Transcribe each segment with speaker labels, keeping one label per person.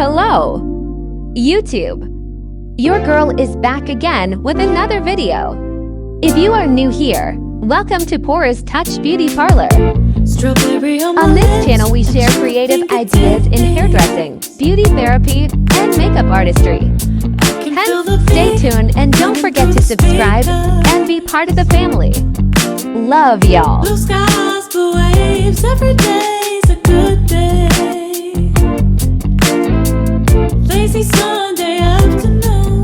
Speaker 1: Hello, YouTube. Your girl is back again with another video. If you are new here, welcome to Porous Touch Beauty Parlor. On this channel, we share creative ideas in hairdressing, beauty therapy, and makeup artistry. Hence, stay tuned and don't forget to subscribe and be part of the family. Love y'all.
Speaker 2: Blue skies, blue waves, every day's a good day. Lazy Sunday afternoon,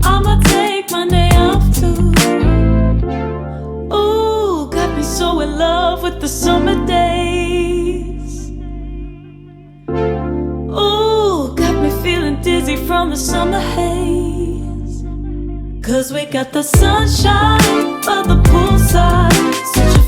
Speaker 2: I'ma take Monday off too. Ooh, got me so in love with the summer days. Ooh, got me feeling dizzy from the summer haze. 'Cause we got the sunshine by the poolside, such